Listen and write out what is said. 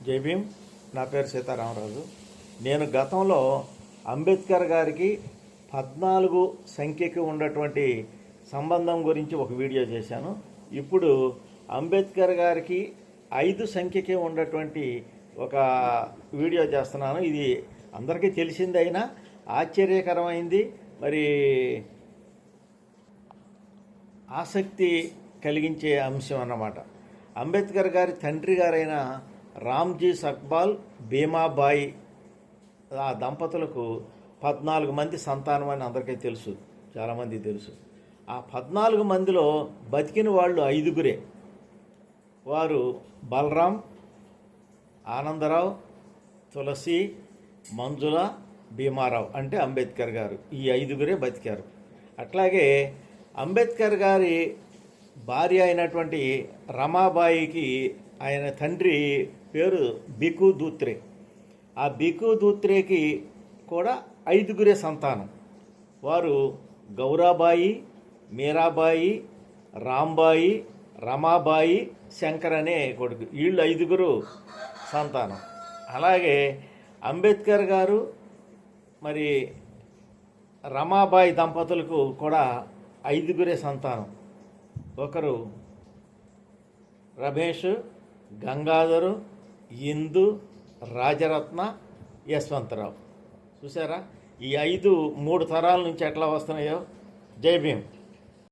జై భీమ్. నా పేరు సీతారామరాజు. నేను గతంలో అంబేద్కర్ గారికి 14 సంఖ్యకి ఉన్నటువంటి సంబంధం గురించి ఒక వీడియో చేశాను. ఇప్పుడు అంబేద్కర్ గారికి 5 సంఖ్యకి ఉన్నటువంటి ఒక వీడియో చేస్తున్నాను. ఇది అందరికీ తెలిసిందైనా ఆశ్చర్యకరమైంది, మరి ఆసక్తి కలిగించే అంశం అన్నమాట. అంబేద్కర్ గారి తండ్రి గారైన రామ్జీ సక్పాల్, భీమాబాయి ఆ దంపతులకు 14 మంది సంతానం అని అందరికీ తెలుసు, చాలామంది తెలుసు. ఆ 14 మందిలో బతికిన వాళ్ళు 5గురే. వారు బలరాం, ఆనందరావు, తులసి, మంజుల, భీమారావు, అంటే అంబేద్కర్ గారు. ఈ 5గురే బతికారు. అట్లాగే అంబేద్కర్ గారి భార్య అయినటువంటి రమాబాయికి ఆయన తండ్రి పేరు బికు దూత్రే. ఆ బికు దూత్రేకి కూడా 5గురే సంతానం. వారు గౌరాబాయి, మీరాబాయి, రాంబాయి, రమాబాయి, శంకర్ అనే కొడుకు. వీళ్ళు 5గురు సంతానం. అలాగే అంబేద్కర్ గారు మరి రమాబాయి దంపతులకు కూడా 5గురే సంతానం. ఒకరు రమేష్, గంగాధరు, ఇందు, రాజరత్న, యశ్వంతరావు. చూసారా ఈ 5 3 తరాల నుంచి ఎట్లా వస్తున్నాయో. జై భీమ్.